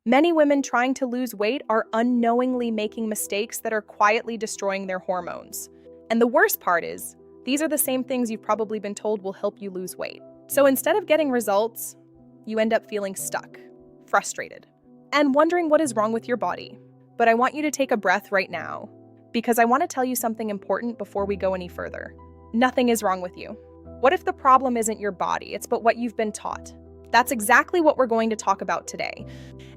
Many women trying to lose weight are unknowingly making mistakes that are quietly destroying their hormones. And the worst part is, these are the same things you've probably been told will help you lose weight. So instead of getting results, you end up feeling stuck, frustrated, and wondering what is wrong with your body. But I want you to take a breath right now, because I want to tell you something important before we go any further. Nothing is wrong with you. What if the problem isn't your body, it's but what you've been taught? That's exactly what we're going to talk about today.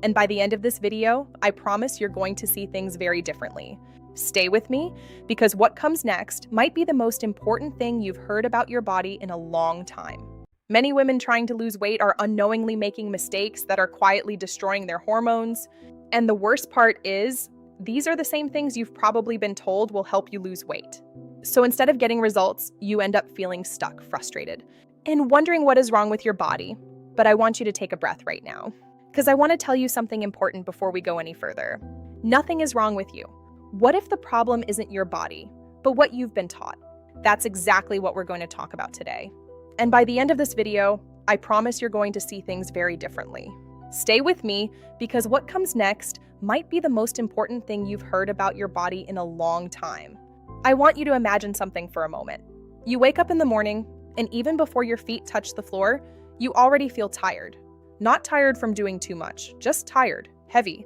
And by the end of this video, I promise you're going to see things very differently. Stay with me, because what comes next might be the most important thing you've heard about your body in a long time. Many women trying to lose weight are unknowingly making mistakes that are quietly destroying their hormones. And the worst part is, these are the same things you've probably been told will help you lose weight. So instead of getting results, you end up feeling stuck, frustrated, and wondering what is wrong with your body. But I want you to take a breath right now, because I want to tell you something important before we go any further. Nothing is wrong with you. What if the problem isn't your body, but what you've been taught? That's exactly what we're going to talk about today. And by the end of this video, I promise you're going to see things very differently. Stay with me, because what comes next might be the most important thing you've heard about your body in a long time. I want you to imagine something for a moment. You wake up in the morning, and even before your feet touch the floor, you already feel tired. Not tired from doing too much, just tired, heavy,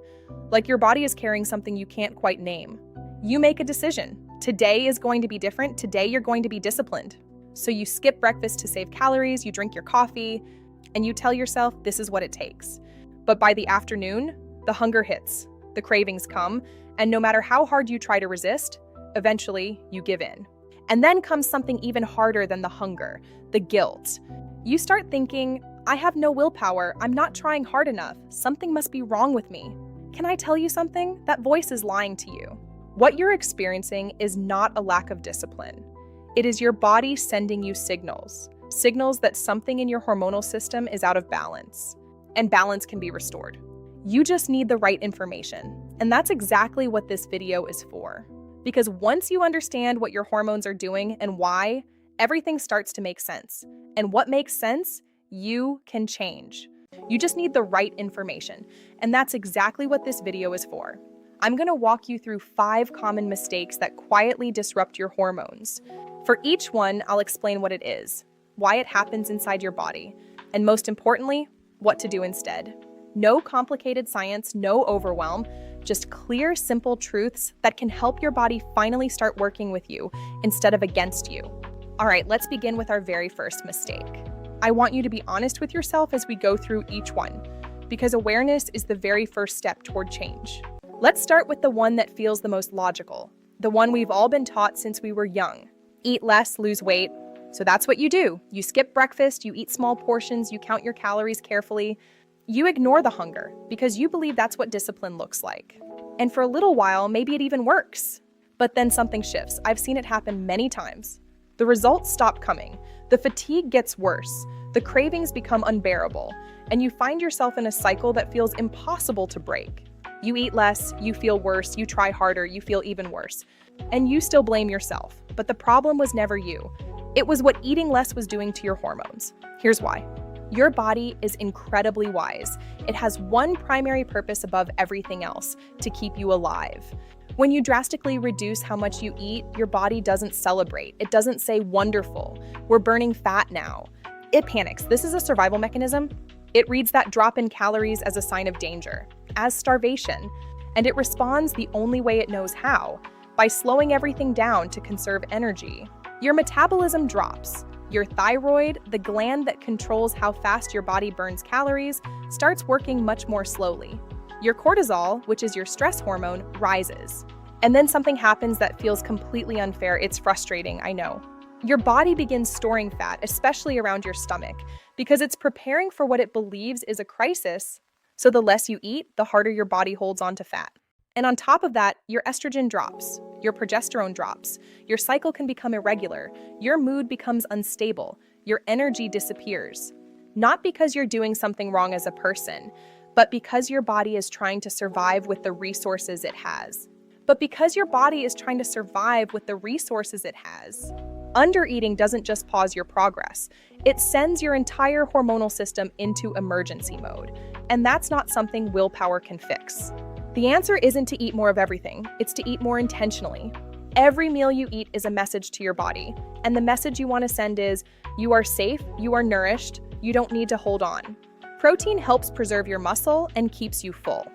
like your body is carrying something you can't quite name. You make a decision. Today is going to be different. Today you're going to be disciplined. So you skip breakfast to save calories, you drink your coffee, and you tell yourself this is what it takes. But by the afternoon, the hunger hits, the cravings come, and no matter how hard you try to resist, eventually you give in. And then comes something even harder than the hunger, the guilt. You start thinking, I have no willpower, I'm not trying hard enough, something must be wrong with me. Can I tell you something? That voice is lying to you. What you're experiencing is not a lack of discipline. It is your body sending you signals that something in your hormonal system is out of balance, and balance can be restored. You just need the right information, and that's exactly what this video is for. Because once you understand what your hormones are doing and why, everything starts to make sense. And what makes sense, you can change. You just need the right information, and that's exactly what this video is for. I'm going to walk you through 5 common mistakes that quietly disrupt your hormones. For each one, I'll explain what it is, why it happens inside your body, and most importantly, what to do instead. No complicated science, no overwhelm, just clear, simple truths that can help your body finally start working with you instead of against you. All right, let's begin with our very first mistake. I want you to be honest with yourself as we go through each one, because awareness is the very first step toward change. Let's start with the one that feels the most logical, the one we've all been taught since we were young. Eat less, lose weight. So that's what you do. You skip breakfast, you eat small portions, you count your calories carefully. You ignore the hunger because you believe that's what discipline looks like. And for a little while, maybe it even works. But then something shifts. I've seen it happen many times. The results stop coming. The fatigue gets worse. The cravings become unbearable. And you find yourself in a cycle that feels impossible to break. You eat less, you feel worse, you try harder, you feel even worse. And you still blame yourself. But the problem was never you. It was what eating less was doing to your hormones. Here's why. Your body is incredibly wise. It has one primary purpose above everything else, to keep you alive. When you drastically reduce how much you eat, your body doesn't celebrate. It doesn't say, wonderful, we're burning fat now. It panics. This is a survival mechanism. It reads that drop in calories as a sign of danger, as starvation, and it responds the only way it knows how, by slowing everything down to conserve energy. Your metabolism drops. Your thyroid, the gland that controls how fast your body burns calories, starts working much more slowly. Your cortisol, which is your stress hormone, rises. And then something happens that feels completely unfair. It's frustrating, I know. Your body begins storing fat, especially around your stomach, because it's preparing for what it believes is a crisis. So the less you eat, the harder your body holds on to fat. And on top of that, your estrogen drops, your progesterone drops, your cycle can become irregular, your mood becomes unstable, your energy disappears. Not because you're doing something wrong as a person, but because your body is trying to survive with the resources it has. Undereating doesn't just pause your progress. It sends your entire hormonal system into emergency mode. and that's not something willpower can fix. The answer isn't to eat more of everything, it's to eat more intentionally. Every meal you eat is a message to your body, and the message you want to send is, you are safe, you are nourished, you don't need to hold on. Protein helps preserve your muscle and keeps you full.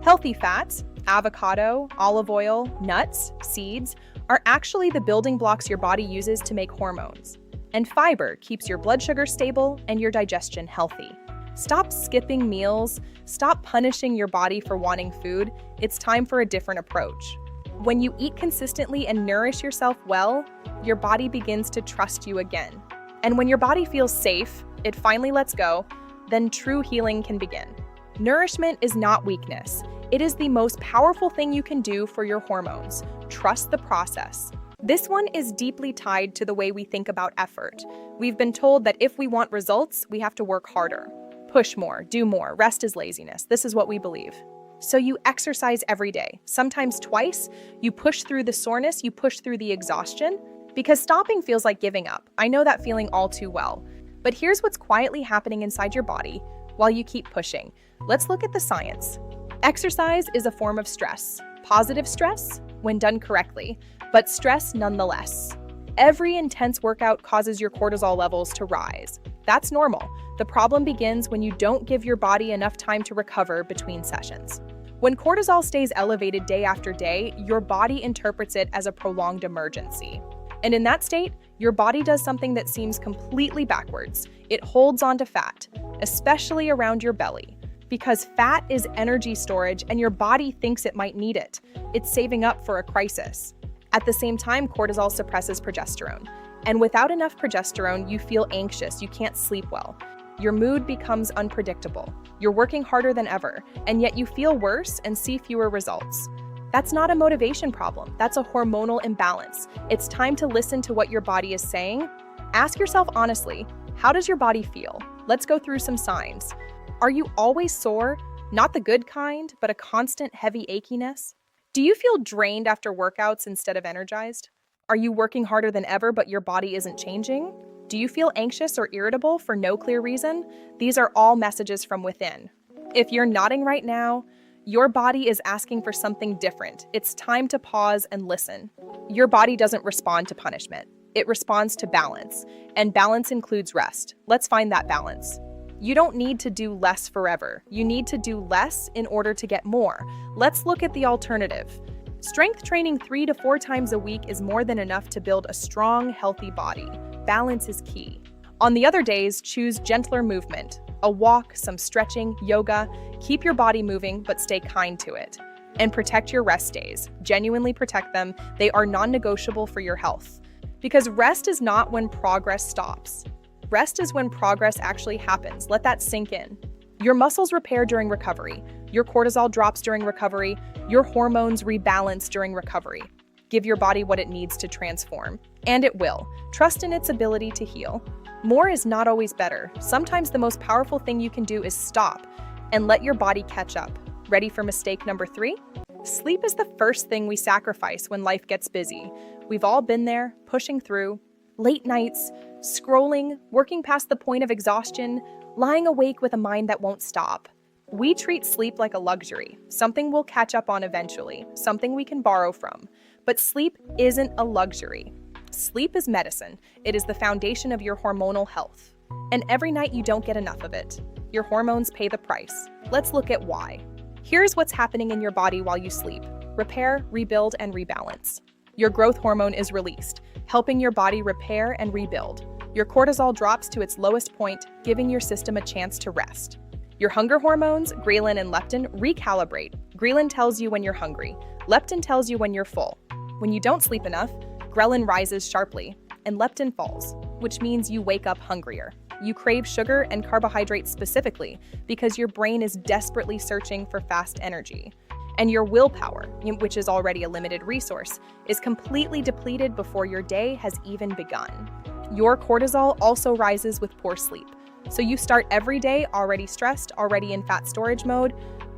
Healthy fats, avocado, olive oil, nuts, seeds, are actually the building blocks your body uses to make hormones. And fiber keeps your blood sugar stable and your digestion healthy. Stop skipping meals, stop punishing your body for wanting food. It's time for a different approach. When you eat consistently and nourish yourself well, your body begins to trust you again. And when your body feels safe, it finally lets go, then true healing can begin. Nourishment is not weakness. It is the most powerful thing you can do for your hormones. Trust the process. This one is deeply tied to the way we think about effort. We've been told that if we want results, we have to work harder. Push more, do more, rest is laziness. This is what we believe. So you exercise every day, sometimes twice. You push through the soreness, you push through the exhaustion, because stopping feels like giving up. I know that feeling all too well. But here's what's quietly happening inside your body while you keep pushing. Let's look at the science. Exercise is a form of stress. Positive stress when done correctly, but stress nonetheless. Every intense workout causes your cortisol levels to rise. That's normal. The problem begins when you don't give your body enough time to recover between sessions. When cortisol stays elevated day after day, your body interprets it as a prolonged emergency. And in that state, your body does something that seems completely backwards. It holds onto fat, especially around your belly. Because fat is energy storage and your body thinks it might need it. It's saving up for a crisis. At the same time, cortisol suppresses progesterone. And without enough progesterone, you feel anxious, you can't sleep well. Your mood becomes unpredictable. You're working harder than ever, and yet you feel worse and see fewer results. That's not a motivation problem, that's a hormonal imbalance. It's time to listen to what your body is saying. Ask yourself honestly, how does your body feel? Let's go through some signs. Are you always sore? Not the good kind, but a constant heavy achiness? Do you feel drained after workouts instead of energized? Are you working harder than ever, but your body isn't changing? Do you feel anxious or irritable for no clear reason? These are all messages from within. If you're nodding right now, your body is asking for something different. It's time to pause and listen. Your body doesn't respond to punishment. It responds to balance, and balance includes rest. Let's find that balance. You don't need to do less forever. You need to do less in order to get more. Let's look at the alternative. Strength training 3 to 4 times a week is more than enough to build a strong, healthy body. Balance is key. On the other days, choose gentler movement. A walk, some stretching, yoga. Keep your body moving, but stay kind to it. And protect your rest days. Genuinely protect them. They are non-negotiable for your health. Because rest is not when progress stops. Rest is when progress actually happens. Let that sink in. Your muscles repair during recovery. Your cortisol drops during recovery. Your hormones rebalance during recovery. Give your body what it needs to transform. And it will. Trust in its ability to heal. More is not always better. Sometimes the most powerful thing you can do is stop and let your body catch up. Ready for mistake number 3? Sleep is the first thing we sacrifice when life gets busy. We've all been there, pushing through. Late nights, scrolling, working past the point of exhaustion, lying awake with a mind that won't stop. We treat sleep like a luxury, something we'll catch up on eventually, something we can borrow from. But sleep isn't a luxury. Sleep is medicine. It is the foundation of your hormonal health. And every night you don't get enough of it. Your hormones pay the price. Let's look at why. Here's what's happening in your body while you sleep. Repair, rebuild, and rebalance. Your growth hormone is released, helping your body repair and rebuild. Your cortisol drops to its lowest point, giving your system a chance to rest. Your hunger hormones, ghrelin and leptin, recalibrate. Ghrelin tells you when you're hungry. Leptin tells you when you're full. When you don't sleep enough, ghrelin rises sharply, and leptin falls, which means you wake up hungrier. You crave sugar and carbohydrates specifically because your brain is desperately searching for fast energy. And your willpower, which is already a limited resource, is completely depleted before your day has even begun. Your cortisol also rises with poor sleep. So you start every day already stressed, already in fat storage mode.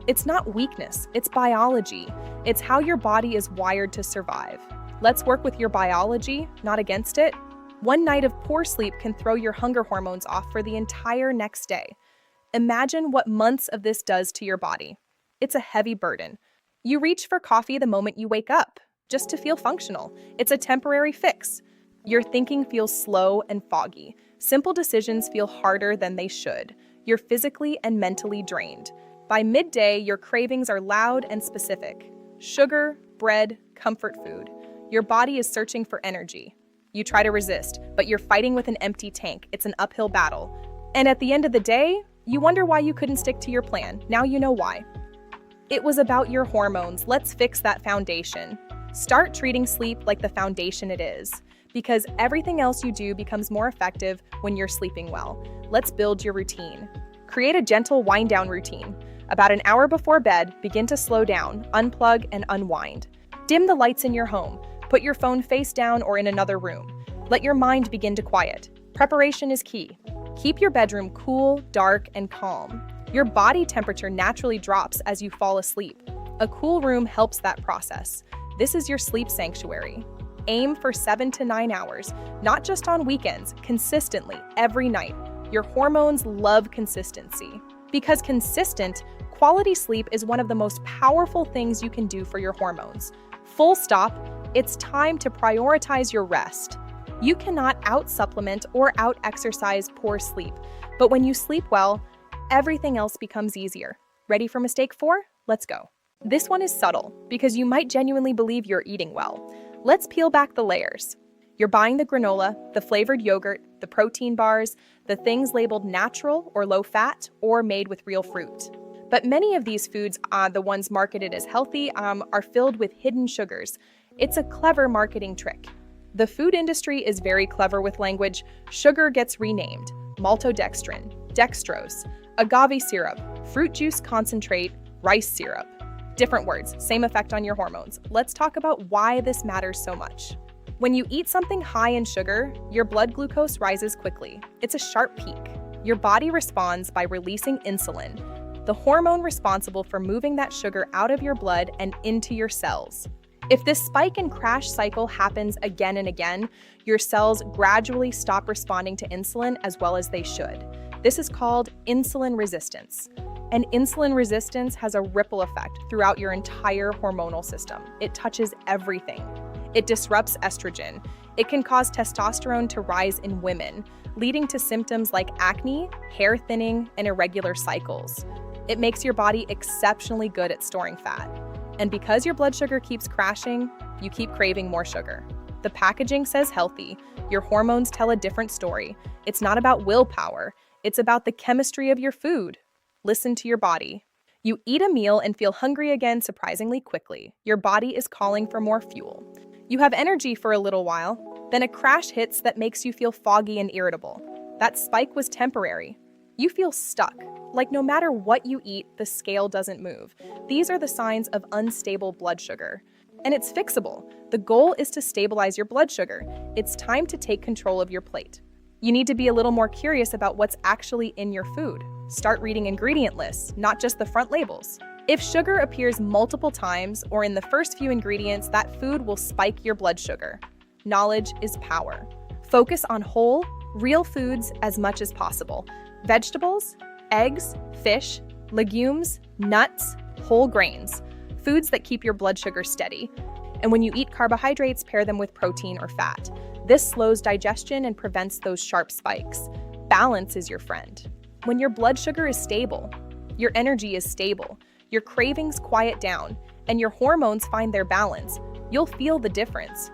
It's not weakness, it's biology. It's how your body is wired to survive. Let's work with your biology, not against it. One night of poor sleep can throw your hunger hormones off for the entire next day. Imagine what months of this does to your body. It's a heavy burden. You reach for coffee the moment you wake up, just to feel functional. It's a temporary fix. Your thinking feels slow and foggy. Simple decisions feel harder than they should. You're physically and mentally drained. By midday, your cravings are loud and specific. Sugar, bread, comfort food. Your body is searching for energy. You try to resist, but you're fighting with an empty tank. It's an uphill battle. And at the end of the day, you wonder why you couldn't stick to your plan. Now you know why. It was about your hormones. Let's fix that foundation. Start treating sleep like the foundation it is, because everything else you do becomes more effective when you're sleeping well. Let's build your routine. Create a gentle wind-down routine. About an hour before bed, begin to slow down, unplug, and unwind. Dim the lights in your home. Put your phone face down or in another room. Let your mind begin to quiet. Preparation is key. Keep your bedroom cool, dark, and calm. Your body temperature naturally drops as you fall asleep. A cool room helps that process. This is your sleep sanctuary. Aim for 7 to 9 hours, not just on weekends, consistently, every night. Your hormones love consistency. Because consistent, quality sleep is one of the most powerful things you can do for your hormones. Full stop, it's time to prioritize your rest. You cannot out-supplement or out-exercise poor sleep, but when you sleep well, everything else becomes easier. Ready for mistake 4? Let's go. This one is subtle, because you might genuinely believe you're eating well. Let's peel back the layers. You're buying the granola, the flavored yogurt, the protein bars, the things labeled natural or low-fat or made with real fruit. But many of these foods, the ones marketed as healthy, are filled with hidden sugars. It's a clever marketing trick. The food industry is very clever with language. Sugar gets renamed. Maltodextrin, dextrose, agave syrup, fruit juice concentrate, rice syrup. Different words, same effect on your hormones. Let's talk about why this matters so much. When you eat something high in sugar, your blood glucose rises quickly. It's a sharp peak. Your body responds by releasing insulin, the hormone responsible for moving that sugar out of your blood and into your cells. If this spike and crash cycle happens again and again, your cells gradually stop responding to insulin as well as they should. This is called insulin resistance. And insulin resistance has a ripple effect throughout your entire hormonal system. It touches everything. It disrupts estrogen. It can cause testosterone to rise in women, leading to symptoms like acne, hair thinning, and irregular cycles. It makes your body exceptionally good at storing fat. And because your blood sugar keeps crashing, you keep craving more sugar. The packaging says healthy. Your hormones tell a different story. It's not about willpower. It's about the chemistry of your food. Listen to your body. You eat a meal and feel hungry again surprisingly quickly. Your body is calling for more fuel. You have energy for a little while, then a crash hits that makes you feel foggy and irritable. That spike was temporary. You feel stuck, like no matter what you eat, the scale doesn't move. These are the signs of unstable blood sugar. And it's fixable. The goal is to stabilize your blood sugar. It's time to take control of your plate. You need to be a little more curious about what's actually in your food. Start reading ingredient lists, not just the front labels. If sugar appears multiple times or in the first few ingredients, that food will spike your blood sugar. Knowledge is power. Focus on whole, real foods as much as possible. Vegetables, eggs, fish, legumes, nuts, whole grains. Foods that keep your blood sugar steady. And when you eat carbohydrates, pair them with protein or fat. This slows digestion and prevents those sharp spikes. Balance is your friend. When your blood sugar is stable, your energy is stable, your cravings quiet down, and your hormones find their balance, you'll feel the difference.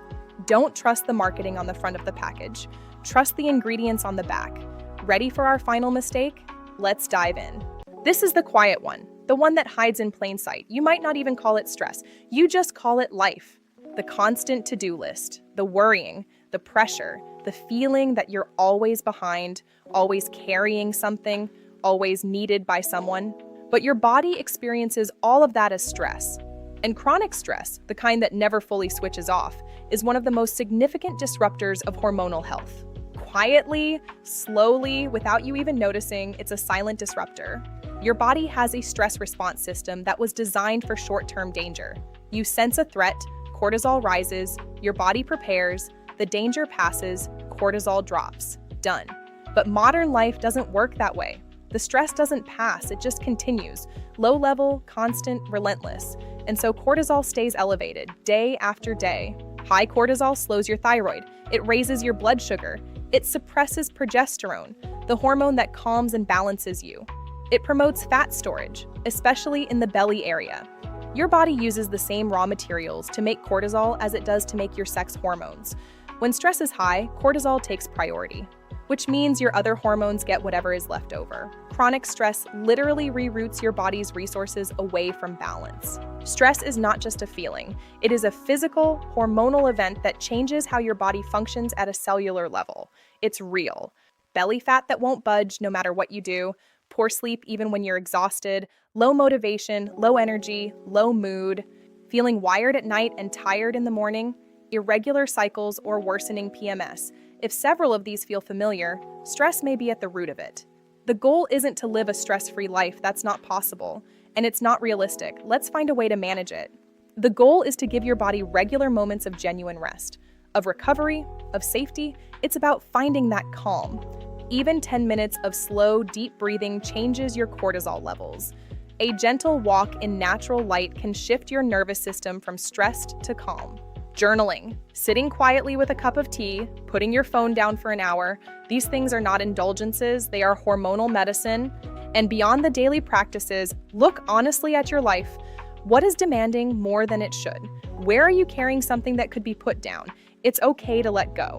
Don't trust the marketing on the front of the package. Trust the ingredients on the back. Ready for our final mistake? Let's dive in. This is the quiet one, the one that hides in plain sight. You might not even call it stress. You just call it life. The constant to-do list, the worrying, the pressure, the feeling that you're always behind, always carrying something, always needed by someone. But your body experiences all of that as stress. And chronic stress, the kind that never fully switches off, is one of the most significant disruptors of hormonal health. Quietly, slowly, without you even noticing, it's a silent disruptor. Your body has a stress response system that was designed for short-term danger. You sense a threat, cortisol rises, your body prepares, the danger passes, cortisol drops. Done. But modern life doesn't work that way. The stress doesn't pass, it just continues. Low level, constant, relentless. And so cortisol stays elevated day after day. High cortisol slows your thyroid. It raises your blood sugar. It suppresses progesterone, the hormone that calms and balances you. It promotes fat storage, especially in the belly area. Your body uses the same raw materials to make cortisol as it does to make your sex hormones. When stress is high, cortisol takes priority, which means your other hormones get whatever is left over. Chronic stress literally reroutes your body's resources away from balance. Stress is not just a feeling, it is a physical, hormonal event that changes how your body functions at a cellular level. It's real. Belly fat that won't budge no matter what you do, poor sleep even when you're exhausted, low motivation, low energy, low mood, feeling wired at night and tired in the morning, irregular cycles, or worsening PMS. If several of these feel familiar, stress may be at the root of it. The goal isn't to live a stress-free life, that's not possible, and it's not realistic. Let's find a way to manage it. The goal is to give your body regular moments of genuine rest, of recovery, of safety. It's about finding that calm. Even 10 minutes of slow, deep breathing changes your cortisol levels. A gentle walk in natural light can shift your nervous system from stressed to calm. Journaling, sitting quietly with a cup of tea, putting your phone down for an hour, these things are not indulgences, they are hormonal medicine. And beyond the daily practices, look honestly at your life. What is demanding more than it should? Where are you carrying something that could be put down? It's okay to let go.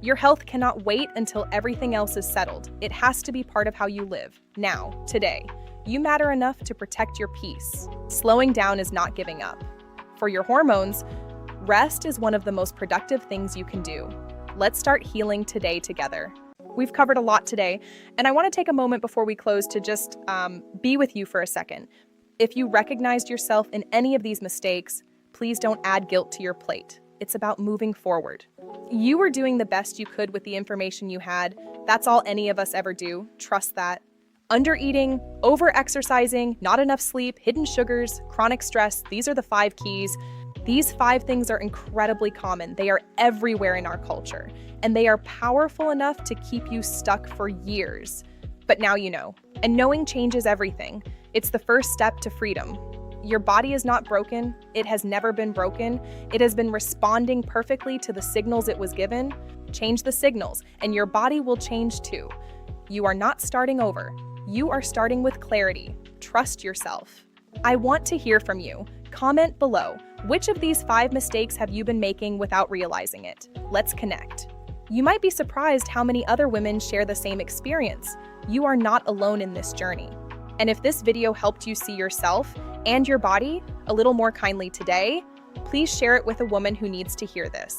Your health cannot wait until everything else is settled. It has to be part of how you live, now, today. You matter enough to protect your peace. Slowing down is not giving up. For your hormones, rest is one of the most productive things you can do. Let's start healing today together. We've covered a lot today, and I want to take a moment before we close to just be with you for a second. If you recognized yourself in any of these mistakes, please don't add guilt to your plate. It's about moving forward. You were doing the best you could with the information you had. That's all any of us ever do. Trust that. Undereating, over-exercising, not enough sleep, hidden sugars, chronic stress, these are the 5 keys. These 5 things are incredibly common. They are everywhere in our culture, and they are powerful enough to keep you stuck for years. But now you know, and knowing changes everything. It's the first step to freedom. Your body is not broken. It has never been broken. It has been responding perfectly to the signals it was given. Change the signals, and your body will change too. You are not starting over. You are starting with clarity. Trust yourself. I want to hear from you. Comment below. Which of these 5 mistakes have you been making without realizing it? Let's connect. You might be surprised how many other women share the same experience. You are not alone in this journey. And if this video helped you see yourself and your body a little more kindly today, please share it with a woman who needs to hear this.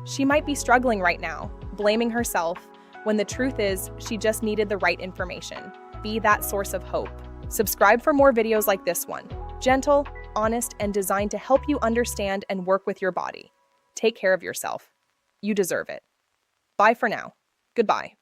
She might be struggling right now, blaming herself, when the truth is she just needed the right information. Be that source of hope. Subscribe for more videos like this one. Gentle, honest, and designed to help you understand and work with your body. Take care of yourself. You deserve it. Bye for now. Goodbye.